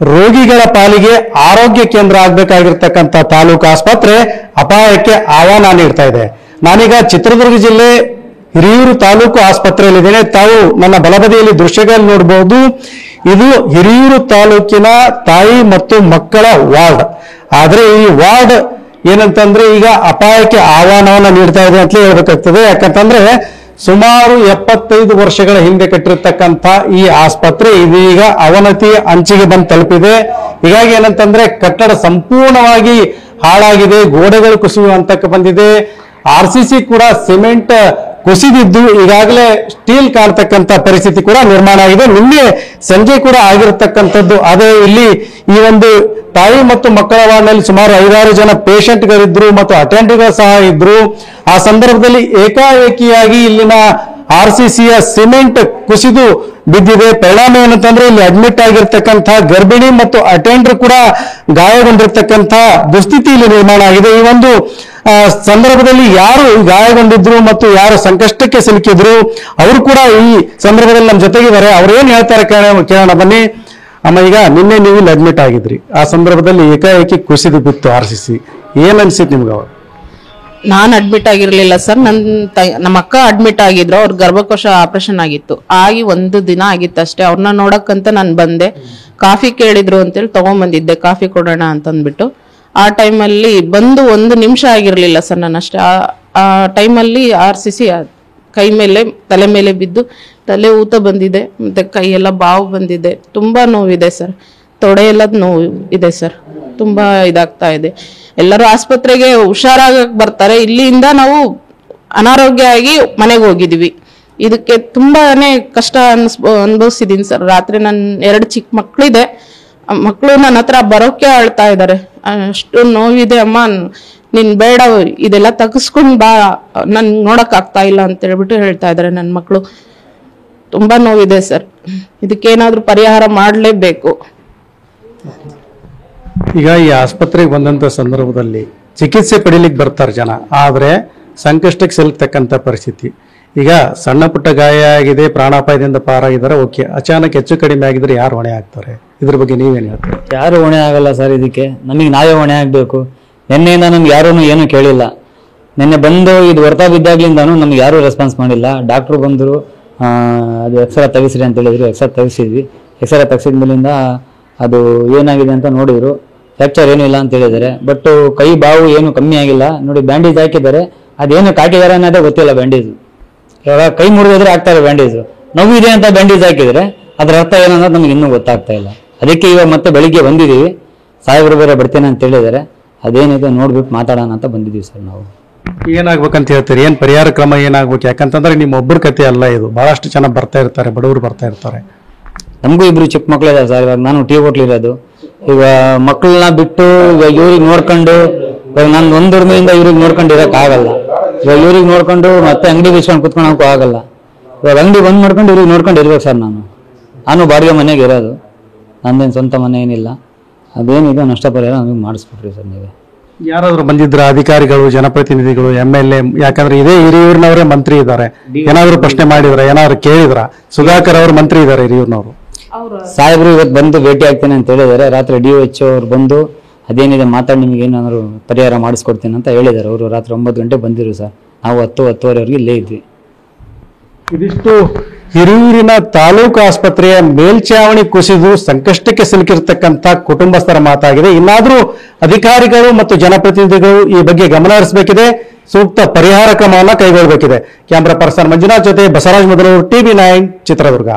ರೋಗಿಗಳ ಪಾಲಿಗೆ ಆರೋಗ್ಯ ಕೇಂದ್ರ ಆಗಬೇಕಾಗಿರ್ತಕ್ಕಂಥ ತಾಲೂಕು ಆಸ್ಪತ್ರೆ ಅಪಾಯಕ್ಕೆ ಆಹ್ವಾನ ನೀಡ್ತಾ ಇದೆ. ನಾನೀಗ ಚಿತ್ರದುರ್ಗ ಜಿಲ್ಲೆ ಹಿರಿಯೂರು ತಾಲೂಕು ಆಸ್ಪತ್ರೆಯಲ್ಲಿದ್ದೇನೆ. ತಾವು ನನ್ನ ಬಲಬದಿಯಲ್ಲಿ ದೃಶ್ಯಗಳಲ್ಲಿ ನೋಡಬಹುದು. ಇದು ಹಿರಿಯೂರು ತಾಲೂಕಿನ ತಾಯಿ ಮತ್ತು ಮಕ್ಕಳ ವಾರ್ಡ್. ಆದ್ರೆ ಈ ವಾರ್ಡ್ ಏನಂತಂದ್ರೆ ಈಗ ಅಪಾಯಕ್ಕೆ ಆಹ್ವಾನವನ್ನ ನೀಡ್ತಾ ಇದೆ ಅಂತಲೇ ಹೇಳ್ಬೇಕಾಗ್ತದೆ. ಯಾಕಂತಂದ್ರೆ ಸುಮಾರು 75 ವರ್ಷಗಳ ಹಿಂದೆ ಕಟ್ಟಿರ್ತಕ್ಕಂಥ ಈ ಆಸ್ಪತ್ರೆ ಇದೀಗ ಅವನತಿಯ ಅಂಚಿಗೆ ಬಂದು ತಲುಪಿದೆ. ಹೀಗಾಗಿ ಏನಂತಂದ್ರೆ ಕಟ್ಟಡ ಸಂಪೂರ್ಣವಾಗಿ ಹಾಳಾಗಿದೆ, ಗೋಡೆಗಳು ಕುಸಿಯುವ ಹಂತಕ್ಕೆ ಬಂದಿದೆ. RCC ಕೂಡ ಸಿಮೆಂಟ್ ಕುಸಿದಿದ್ದು ಈಗಾಗಲೇ ಸ್ಟೀಲ್ ಕಾಣ್ತಕ್ಕಂಥ ಪರಿಸ್ಥಿತಿ ಕೂಡ ನಿರ್ಮಾಣ ಆಗಿದೆ. ನಿನ್ನೆ ಸಂಜೆ ಕೂಡ ಆಗಿರತಕ್ಕಂಥದ್ದು ಅದೇ. ಇಲ್ಲಿ ಈ ಒಂದು ತಾಯಿ ಮತ್ತು ಮಕ್ಕಳ ವಾರ್ಡ್ನಲ್ಲಿ ಸುಮಾರು 5-6 ಜನ ಪೇಷಂಟ್ಗಳಿದ್ರು ಮತ್ತು ಅಟೆಂಡರ್ಗಳು ಸಹ ಇದ್ರು. ಆ ಸಂದರ್ಭದಲ್ಲಿ ಏಕಾಏಕಿಯಾಗಿ ಇಲ್ಲಿನ RCCಯ ಸಿಮೆಂಟ್ ಕುಸಿದು ಬಿದ್ದಿದೆ. ಪರಿಣಾಮ ಏನಂತಂದ್ರೆ ಇಲ್ಲಿ ಅಡ್ಮಿಟ್ ಆಗಿರ್ತಕ್ಕಂಥ ಗರ್ಭಿಣಿ ಮತ್ತು ಅಟೆಂಡರ್ ಕೂಡ ಗಾಯಗೊಂಡಿರ್ತಕ್ಕಂಥ ದುಸ್ಥಿತಿ ಇಲ್ಲಿ ನಿರ್ಮಾಣ ಆಗಿದೆ. ಈ ಒಂದು ಸಂದರ್ಭದಲ್ಲಿ ಯಾರು ಗಾಯಗೊಂಡಿದ್ರು ಮತ್ತು ಯಾರು ಸಂಕಷ್ಟಕ್ಕೆ ಸಿಲುಕಿದ್ರು ಅವರು ಕೂಡ ಈ ಸಂದರ್ಭದಲ್ಲಿ ನಮ್ಮ ಜೊತೆಗಿದ್ದಾರೆ. ಅವ್ರು ಏನ್ ಹೇಳ್ತಾರೆ ಕೇಳೋಣ ಬನ್ನಿ. ಅಮ್ಮ, ಈಗ ನಿನ್ನೆ ನೀವು ಇಲ್ಲಿ ಅಡ್ಮಿಟ್ ಆಗಿದ್ರಿ, ಆ ಸಂದರ್ಭದಲ್ಲಿ ಏಕಾಏಕಿ ಕುಸಿದು ಬಿತ್ತು RCC, ಏನ್ ಅನ್ಸಿತ್ತು ನಿಮ್ಗೆ? ಅವಾಗ ನಾನು ಅಡ್ಮಿಟ್ ಆಗಿರ್ಲಿಲ್ಲ ಸರ್. ನಮ್ಮ ಅಕ್ಕ ಅಡ್ಮಿಟ್ ಆಗಿದ್ರು. ಅವ್ರ ಗರ್ಭಕೋಶ ಆಪರೇಷನ್ ಆಗಿತ್ತು. ಆಗಿ 1 ದಿನ ಆಗಿತ್ತು ಅಷ್ಟೇ. ಅವ್ರನ್ನ ನೋಡಕ್ಕಂತ ನಾನು ಬಂದೆ. ಕಾಫಿ ಕೇಳಿದ್ರು ಅಂತೇಳಿ ತಗೊಂಡ್ಬಂದಿದ್ದೆ, ಕಾಫಿ ಕೊಡೋಣ ಅಂತಂದ್ಬಿಟ್ಟು. ಆ ಟೈಮಲ್ಲಿ ಬಂದು 1 ನಿಮಿಷ ಆಗಿರ್ಲಿಲ್ಲ ಸರ್. ನಾನು ಅಷ್ಟೇ ಆ ಟೈಮಲ್ಲಿ RCC ಕೈ ಮೇಲೆ ತಲೆ ಮೇಲೆ ಬಿದ್ದು ತಲೆ ಊತ ಬಂದಿದೆ, ಮತ್ತೆ ಕೈಯೆಲ್ಲ ಬಾವು ಬಂದಿದೆ. ತುಂಬಾ ನೋವಿದೆ ಸರ್. ತೊಡೆ ಎಲ್ಲ ನೋವು ಇದೆ ಸರ್. ತುಂಬಾ ಇದಾಗ್ತಾ ಇದೆ. ಎಲ್ಲರೂ ಆಸ್ಪತ್ರೆಗೆ ಹುಷಾರಾಗಕ್ಕೆ ಬರ್ತಾರೆ. ಇಲ್ಲಿಂದ ನಾವು ಅನಾರೋಗ್ಯ ಆಗಿ ಮನೆಗೆ ಹೋಗಿದ್ವಿ. ಇದಕ್ಕೆ ತುಂಬಾನೇ ಕಷ್ಟ ಅನುಭವಿಸಿದೀನಿ ಸರ್. ರಾತ್ರಿ ನನ್ನ 2 ಚಿಕ್ಕ ಮಕ್ಕಳಿದೆ. ಮಕ್ಕಳು ನನ್ನ ಹತ್ರ ಬರೋಕೆ ಆಳ್ತಾ ಇದ್ದಾರೆ. ಅಷ್ಟು ನೋವಿದೆ ಅಮ್ಮ, ನೀನ್ ಬೇಡ, ಇದೆಲ್ಲ ತಗಸ್ಕೊಂಡ್ ಬಾ, ನನ್ ನೋಡಕ್ ಆಗ್ತಾ ಇಲ್ಲ ಅಂತ ಹೇಳ್ಬಿಟ್ಟು ಹೇಳ್ತಾ ಇದಾರೆ ನನ್ನ ಮಕ್ಕಳು. ತುಂಬಾ ನೋವಿದೆ ಸರ್. ಇದಕ್ಕೇನಾದ್ರೂ ಪರಿಹಾರ ಮಾಡಲೇಬೇಕು. ಈಗ ಈ ಆಸ್ಪತ್ರೆಗೆ ಬಂದಂತ ಸಂದರ್ಭದಲ್ಲಿ ಚಿಕಿತ್ಸೆ ಪಡೀಲಿಕ್ಕೆ ಬರ್ತಾರೆ ಜನ, ಆದ್ರೆ ಸಂಕಷ್ಟಕ್ಕೆ ಸಿಲುಕ್ತಕ್ಕಂಥ ಪರಿಸ್ಥಿತಿ. ಈಗ ಸಣ್ಣ ಪುಟ್ಟ ಗಾಯ ಆಗಿದೆ, ಪ್ರಾಣಾಪಾಯದಿಂದ ಪಾರಾಗಿದ್ದಾರೆ, ಓಕೆ. ಅಚಾನಕ್ ಹೆಚ್ಚು ಕಡಿಮೆ ಆಗಿದ್ರೆ ಯಾರು ಹೊಣೆ ಆಗ್ತಾರೆ? ಇದ್ರ ಬಗ್ಗೆ ನೀವೇನು ಹೇಳ್ತಾರೆ? ಯಾರು ಹೊಣೆ ಆಗಲ್ಲ ಸರ್. ಇದಕ್ಕೆ ನಮಗೆ ನಾವೇ ಹೊಣೆ ಆಗ್ಬೇಕು. ನಿನ್ನೆಯಿಂದ ನಮ್ಗೆ ಯಾರೂ ಏನು ಕೇಳಿಲ್ಲ. ನಿನ್ನೆ ಬಂದು ಇದು ಹೊರತಾ ಬಿದ್ದಾಗ್ಲಿಂದಾನು ನಮ್ಗೆ ಯಾರೂ ರೆಸ್ಪಾನ್ಸ್ ಮಾಡಿಲ್ಲ. ಡಾಕ್ಟ್ರು ಬಂದರು, ಅದು ಎಕ್ಸ್ರೇ ತೆಗಿಸ್ರಿ ಅಂತ ಹೇಳಿದ್ರು. ಎಕ್ಸ್ರೇ ತೆಗಿಸಿದ್ವಿ. ಎಕ್ಸ್ರೇ ತೆಗಿಸಿದ ಮೇಲಿಂದ ಅದು ಏನಾಗಿದೆ ಅಂತ ನೋಡಿದ್ರು. ಫ್ರ್ಯಾಕ್ಚರ್ ಏನೂ ಇಲ್ಲ ಅಂತ ಹೇಳಿದ್ದಾರೆ. ಬಟ್ ಕೈ ಬಾವು ಏನು ಕಮ್ಮಿ ಆಗಿಲ್ಲ. ನೋಡಿ, ಬ್ಯಾಂಡೇಜ್ ಹಾಕಿದ್ದಾರೆ. ಅದೇನಕ್ಕೆ ಹಾಕಿದ್ದಾರೆ ಅನ್ನೋದೇ ಗೊತ್ತಿಲ್ಲ. ಬ್ಯಾಂಡೇಜು ಇವಾಗ ಕೈ ಮುರಿದ್ರೆ ಹಾಕ್ತಾರೆ ಬ್ಯಾಂಡೇಜು. ನೋವು ಇದೆ ಅಂತ ಬ್ಯಾಂಡೇಜ್ ಹಾಕಿದರೆ ಅದ್ರ ಅರ್ಥ ಏನನ್ನೋದು ನಮ್ಗೆ ಇನ್ನೂ ಗೊತ್ತಾಗ್ತಾ ಇಲ್ಲ. ಅದಕ್ಕೆ ಇವಾಗ ಮತ್ತೆ ಬೆಳಿಗ್ಗೆ ಬಂದಿದ್ದೀವಿ. ಸಾಹೇಬರು ಬೇರೆ ಬರ್ತೇನೆ ಅಂತ ಹೇಳಿದ್ದಾರೆ. ಅದೇನಿದೆ ನೋಡ್ಬಿಟ್ಟು ಮಾತಾಡೋಣ ಅಂತ ಬಂದಿದ್ದೀವಿ ಸರ್. ನಾವು ಏನಾಗ್ಬೇಕಂತ ಹೇಳ್ತೀರಿ? ಏನ್ ಪರಿಹಾರ ಕ್ರಮ ಏನಾಗ್ಬೇಕು? ಯಾಕಂತಂದ್ರೆ ನಿಮ್ಮ ಒಬ್ಬರ ಕತೆ ಅಲ್ಲ ಇದು, ಬಹಳಷ್ಟು ಜನ ಬರ್ತಾ ಇರ್ತಾರೆ, ಬಡವರು ಬರ್ತಾ ಇರ್ತಾರೆ. ನಮಗೂ 2 ಚಿಕ್ಕ ಮಕ್ಕಳಿದೆ ಸರ್. ಇವಾಗ ನಾನು ಟೀ ಹೋಟ್ಲ್ ಇರೋದು. ಈಗ ಮಕ್ಕಳನ್ನ ಬಿಟ್ಟು ಇವಾಗ ಇವ್ರಿಗೆ ನೋಡ್ಕೊಂಡು, ಇವಾಗ ನಾನು 1 ವರ್ಷದಿಂದ ಇವ್ರಿಗೆ ನೋಡ್ಕೊಂಡು ಇರಕ್ ಆಗಲ್ಲ. ಇವಾಗ ಇವ್ರಿಗೆ ನೋಡ್ಕೊಂಡು ಮತ್ತೆ ಅಂಗಡಿ ಬಿಚ್ಕೊಂಡು ಕುತ್ಕೊಳಕ್ಕೂ ಆಗಲ್ಲ. ಇವಾಗ ಅಂಗಡಿ ಬಂದ್ ಮಾಡ್ಕೊಂಡು ಇವ್ರಿಗೆ ನೋಡ್ಕೊಂಡು ಇರ್ಬೇಕು ಸರ್. ನಾನು ಬಾಡಿಗೆ ಮನೆಗೆ ಇರೋದು. ನಂದೇನು ಸ್ವಂತ ಮನೆ ಏನಿಲ್ಲ. ಅದೇನಿದೆ ನಷ್ಟ ಪರಿಹಾರ ನಮಗೆ ಮಾಡಿಸ್ಬಿಟ್ರಿ ಸರ್ ನೀವೇ. ಯಾರಾದ್ರೂ ಬಂದಿದ್ರ ಅಧಿಕಾರಿಗಳು, ಜನಪ್ರತಿನಿಧಿಗಳು, MLA? ಯಾಕಂದ್ರೆ ಇದೇ ಹಿರಿಯೂರಿನವರೇ ಮಂತ್ರಿ ಇದ್ದಾರೆ. ಏನಾದ್ರು ಪ್ರಶ್ನೆ ಮಾಡಿದ್ರ? ಏನಾದ್ರು ಕೇಳಿದ್ರ? ಸುಧಾಕರ್ ಅವರು ಮಂತ್ರಿ ಇದ್ದಾರೆ ಹಿರಿಯೂರಿನವರು. ಸಾಹೇಬ್ರು ಇವತ್ತು ಬಂದು ಭೇಟಿ ಆಗ್ತೇನೆ ಅಂತ ಹೇಳಿದ್ದಾರೆ. ರಾತ್ರಿ DOH ಅವ್ರು ಬಂದು ಅದೇನಿದೆ ಮಾತಾಡಿ ನಿಮ್ಗೆ ಏನಾದ್ರು ಪರಿಹಾರ ಮಾಡಿಸ್ಕೊಡ್ತೀನಿ ಅಂತ ಹೇಳಿದ್ದಾರೆ. ಅವರು ರಾತ್ರಿ 9 ಗಂಟೆಗೆ ಬಂದಿರು ಸರ್. ನಾವು 10-10:30ವರೆಗೆ ಇಲ್ಲೇ ಇದ್ವಿ. ಇದಿಷ್ಟು ಹಿರಿಯೂರಿನ ತಾಲೂಕು ಆಸ್ಪತ್ರೆಯ ಮೇಲ್ಛಾವಣಿ ಕುಸಿದು ಸಂಕಷ್ಟಕ್ಕೆ ಸಿಲುಕಿರ್ತಕ್ಕಂಥ ಕುಟುಂಬಸ್ಥರ ಮಾತಾಗಿದೆ. ಇನ್ನಾದ್ರೂ ಅಧಿಕಾರಿಗಳು ಮತ್ತು ಜನಪ್ರತಿನಿಧಿಗಳು ಈ ಬಗ್ಗೆ ಗಮನ ಹರಿಸಬೇಕಿದೆ, ಸೂಕ್ತ ಪರಿಹಾರ ಕ್ರಮವನ್ನು ಕೈಗೊಳ್ಳಬೇಕಿದೆ. ಕ್ಯಾಮ್ರಾ ಪರ್ಸನ್ ಮಂಜುನಾಥ್ ಜೊತೆ ಬಸವರಾಜ್ ಮೊದಲು, TV9 ಚಿತ್ರದುರ್ಗ.